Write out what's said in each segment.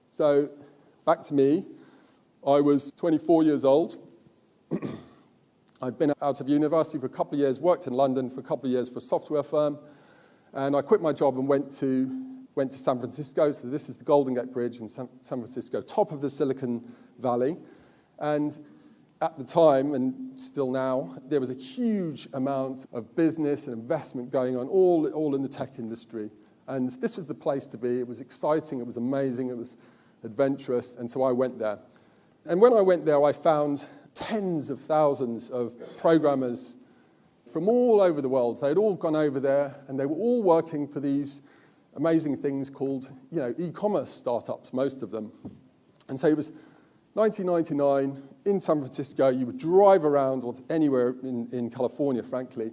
So, back to me. I was 24 years old. I'd been out of university for a couple of years, worked in London for a couple of years for a software firm, and I quit my job and went to San Francisco. So this is the Golden Gate Bridge in San Francisco, top of the Silicon Valley. And at the time, and still now, there was a huge amount of business and investment going on, all in the tech industry. And this was the place to be. It was exciting, it was amazing, it was adventurous, and so I went there. And when I went there, I found tens of thousands of programmers from all over the world. They'd all gone over there, and they were all working for these amazing things called, e-commerce startups, most of them. And so it was 1999 in San Francisco. You would drive around, or anywhere in California, frankly,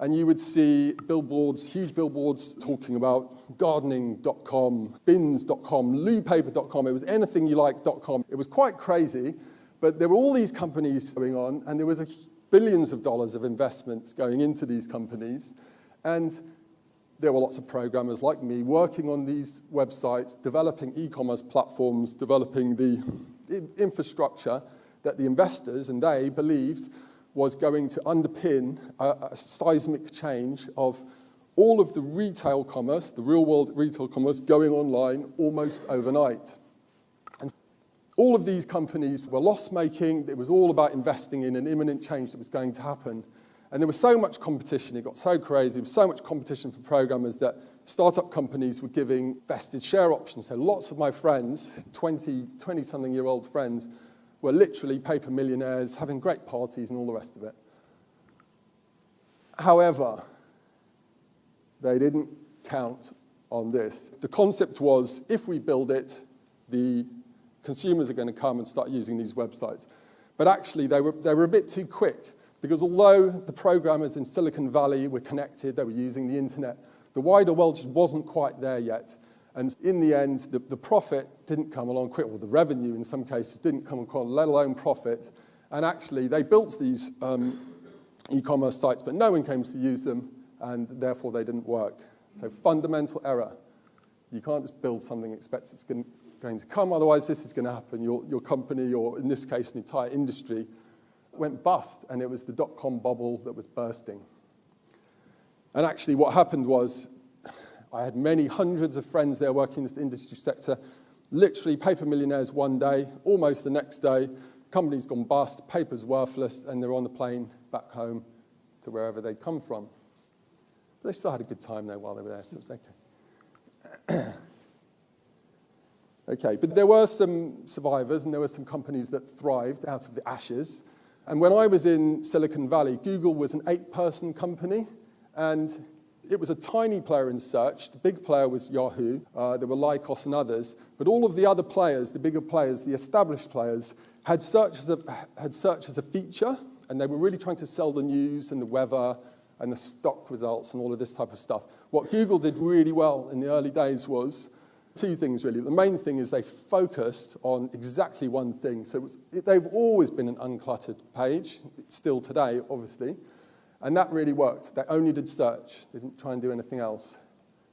and you would see billboards, huge billboards talking about gardening.com, bins.com, loopaper.com. It was anything you like .com. It was quite crazy, but there were all these companies going on, and there was billions of dollars of investments going into these companies. And there were lots of programmers like me working on these websites, developing e-commerce platforms, developing the infrastructure that the investors and they believed was going to underpin a seismic change of all of the retail commerce, the real-world retail commerce, going online almost overnight. And all of these companies were loss-making. It was all about investing in an imminent change that was going to happen. And there was so much competition, it got so crazy, there was so much competition for programmers that startup companies were giving vested share options. So lots of my friends, 20-something-year-old friends, were literally paper millionaires, having great parties and all the rest of it. However, they didn't count on this. The concept was, if we build it, the consumers are going to come and start using these websites. But actually, they were a bit too quick, because although the programmers in Silicon Valley were connected, they were using the internet, the wider world just wasn't quite there yet. And in the end, the profit didn't come along quick, or the revenue in some cases didn't come along, let alone profit. And actually, they built these e-commerce sites, but no one came to use them, and therefore they didn't work. So fundamental error. You can't just build something and expect it's going to come, otherwise this is going to happen. Your company, or in this case, an entire industry, went bust, and it was the dot-com bubble that was bursting. And actually what happened was, I had many hundreds of friends there working in this industry sector, literally paper millionaires one day, almost the next day, company's gone bust, paper's worthless, and they're on the plane back home to wherever they'd come from. But they still had a good time though while they were there, so it was okay. Okay, but there were some survivors, and there were some companies that thrived out of the ashes. And when I was in Silicon Valley, Google was an 8-person company, and it was a tiny player in search. The big player was Yahoo. There were Lycos and others. But all of the other players, the bigger players, the established players, had search as a feature, and they were really trying to sell the news and the weather and the stock results and all of this type of stuff. What Google did really well in the early days was two things, really. The main thing is they focused on exactly one thing. So they've always been an uncluttered page, still today, obviously. And that really worked. They only did search. They didn't try and do anything else.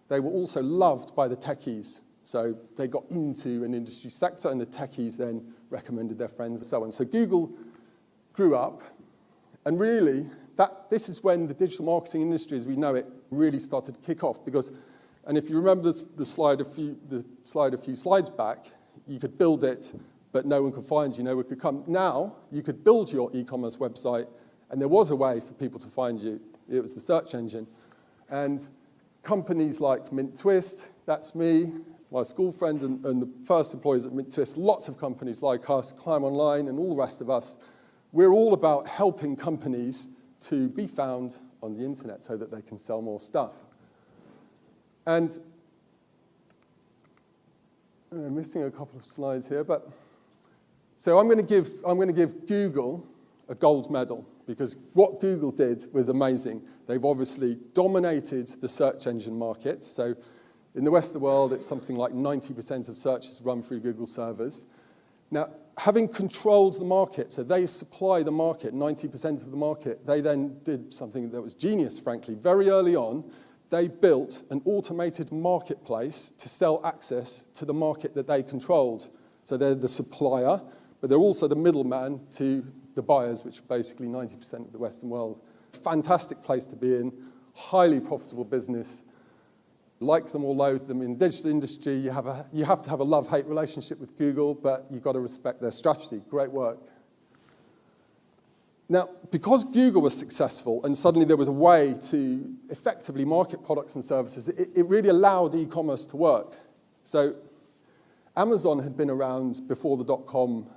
They were also loved by the techies. So they got into an industry sector, and the techies then recommended their friends and so on. So Google grew up, and really, this is when the digital marketing industry, as we know it, really started to kick off. Because, and if you remember the slide a few slides back, you could build it, but no one could find you, no one could come. Now, you could build your e-commerce website, and there was a way for people to find you. It was the search engine. And companies like Mint Twist, that's me, my school friend and the first employees at Mint Twist, lots of companies like us, Climb Online and all the rest of us, we're all about helping companies to be found on the internet so that they can sell more stuff. And I'm missing a couple of slides here, but so I'm going to give Google a gold medal, because what Google did was amazing. They've obviously dominated the search engine market. So in the rest of the world, it's something like 90% of searches run through Google servers. Now, having controlled the market, so they supply the market, 90% of the market, they then did something that was genius, frankly. Very early on, they built an automated marketplace to sell access to the market that they controlled. So they're the supplier, but they're also the middleman to the buyers, which are basically 90% of the Western world. Fantastic place to be in, highly profitable business. Like them or loathe them, in the digital industry, you have to have a love-hate relationship with Google, but you've got to respect their strategy. Great work. Now, because Google was successful and suddenly there was a way to effectively market products and services, it really allowed e-commerce to work. So Amazon had been around before the dot-com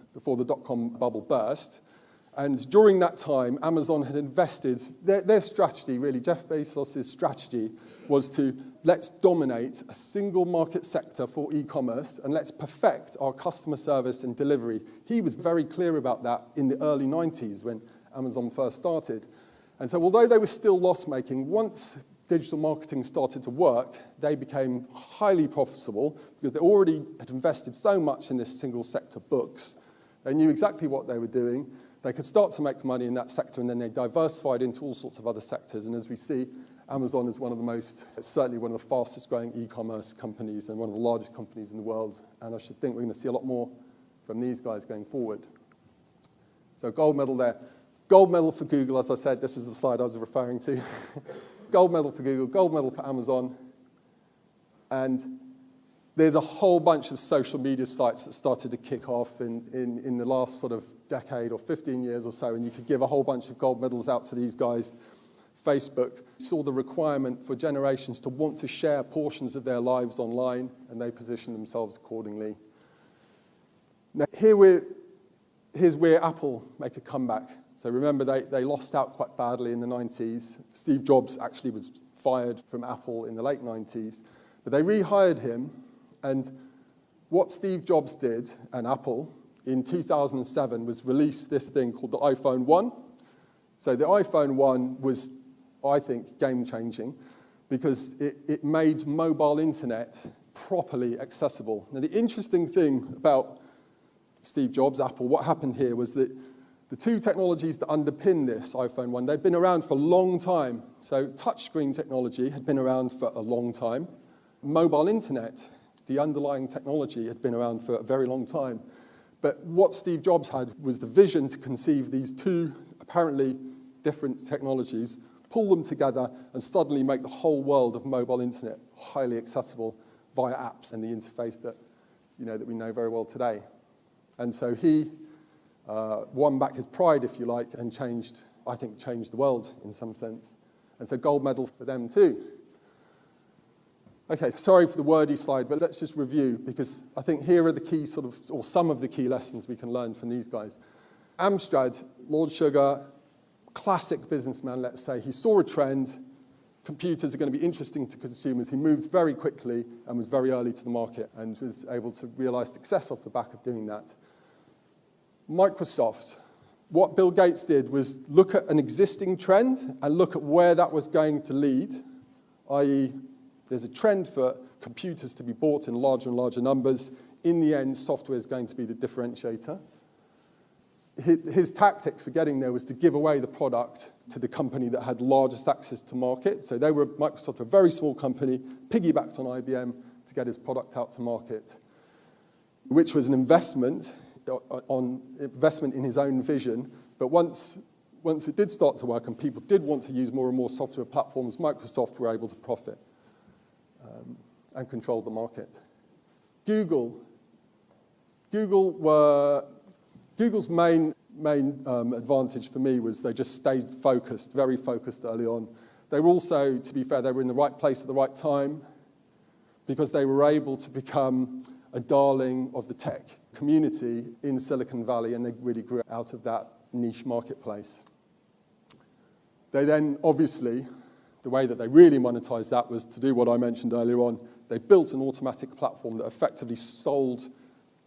bubble burst, and during that time, Amazon had invested, their strategy really, Jeff Bezos' strategy was to let's dominate a single market sector for e-commerce and let's perfect our customer service and delivery. He was very clear about that in the early 90s when Amazon first started. And so although they were still loss-making, once digital marketing started to work, they became highly profitable because they already had invested so much in this single sector books. They knew exactly what they were doing. They could start to make money in that sector, and then they diversified into all sorts of other sectors. And as we see, Amazon is certainly one of the fastest growing e-commerce companies and one of the largest companies in the world. And I should think we're going to see a lot more from these guys going forward. So gold medal there. Gold medal for Google, as I said, this is the slide I was referring to. Gold medal for Google, gold medal for Amazon. And there's a whole bunch of social media sites that started to kick off in the last sort of decade or 15 years or so, and you could give a whole bunch of gold medals out to these guys. Facebook saw the requirement for generations to want to share portions of their lives online, and they positioned themselves accordingly. Now, here's where Apple make a comeback. So remember, they lost out quite badly in the 90s. Steve Jobs actually was fired from Apple in the late 90s, but they rehired him. And what Steve Jobs did, and Apple, in 2007 was release this thing called the iPhone 1. So the iPhone 1 was, I think, game-changing because it made mobile internet properly accessible. Now, the interesting thing about Steve Jobs, Apple, what happened here was that the two technologies that underpin this iPhone 1, they've been around for a long time. So touchscreen technology had been around for a long time. Mobile internet, the underlying technology, had been around for a very long time. But what Steve Jobs had was the vision to conceive these two apparently different technologies, pull them together, and suddenly make the whole world of mobile internet highly accessible via apps and the interface that we know very well today. And so he won back his pride, if you like, and changed the world in some sense. And so gold medal for them too. Okay, sorry for the wordy slide, but let's just review, because I think here are the key or some of the key lessons we can learn from these guys. Amstrad, Lord Sugar, classic businessman, let's say. He saw a trend. Computers are going to be interesting to consumers. He moved very quickly and was very early to the market and was able to realize success off the back of doing that. Microsoft. What Bill Gates did was look at an existing trend and look at where that was going to lead, i.e., there's a trend for computers to be bought in larger and larger numbers. In the end, software is going to be the differentiator. His tactic for getting there was to give away the product to the company that had largest access to market. So Microsoft, a very small company, piggybacked on IBM to get his product out to market, which was an investment in his own vision. But once it did start to work and people did want to use more and more software platforms, Microsoft were able to profit and control the market. Google's main advantage for me was they just stayed focused, very focused early on. They were also, to be fair, they were in the right place at the right time because they were able to become a darling of the tech community in Silicon Valley, and they really grew out of that niche marketplace. They then, obviously, the way that they really monetized that was to do what I mentioned earlier on. They built an automatic platform that effectively sold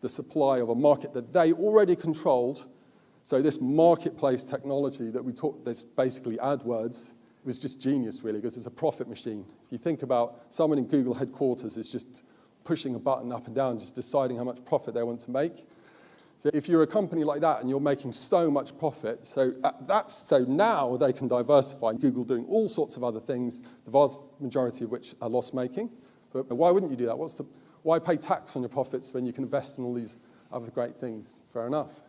the supply of a market that they already controlled. So this marketplace technology that we talked, this basically AdWords, was just genius, really, because it's a profit machine. If you think about someone in Google headquarters is just pushing a button up and down, just deciding how much profit they want to make. So if you're a company like that and you're making so much profit, so now they can diversify. Google doing all sorts of other things, the vast majority of which are loss-making. But why wouldn't you do that? Why pay tax on your profits when you can invest in all these other great things? Fair enough.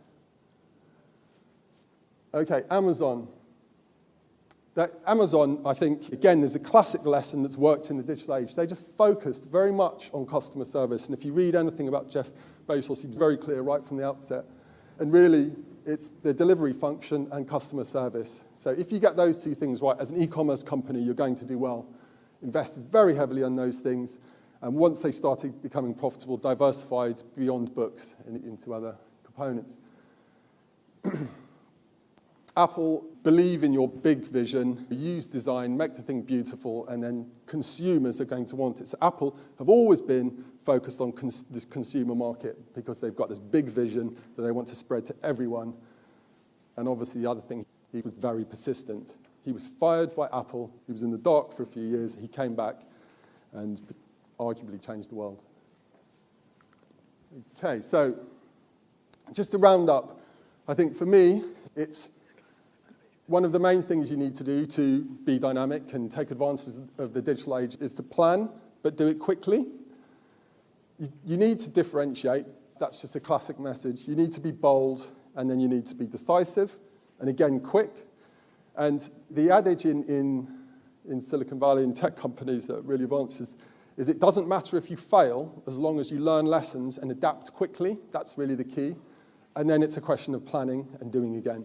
Okay, Amazon. Amazon, I think, again, there's a classic lesson that's worked in the digital age. They just focused very much on customer service. And if you read anything about Jeff Bezos, he was very clear right from the outset. And really, it's the delivery function and customer service. So if you get those two things right, as an e-commerce company, you're going to do well. Invest very heavily on those things. And once they started becoming profitable, diversified beyond books and into other components. Apple, believe in your big vision, use design, make the thing beautiful, and then consumers are going to want it. So Apple have always been focused on this consumer market because they've got this big vision that they want to spread to everyone. And obviously the other thing, he was very persistent. He was fired by Apple. He was in the dark for a few years. He came back and arguably changed the world. Okay, so just to round up, I think for me, it's one of the main things you need to do to be dynamic and take advantage of the digital age is to plan, but do it quickly. You need to differentiate. That's just a classic message. You need to be bold, and then you need to be decisive, and again, quick. And the adage in Silicon Valley and tech companies that really advances is it doesn't matter if you fail as long as you learn lessons and adapt quickly. That's really the key. And then it's a question of planning and doing again.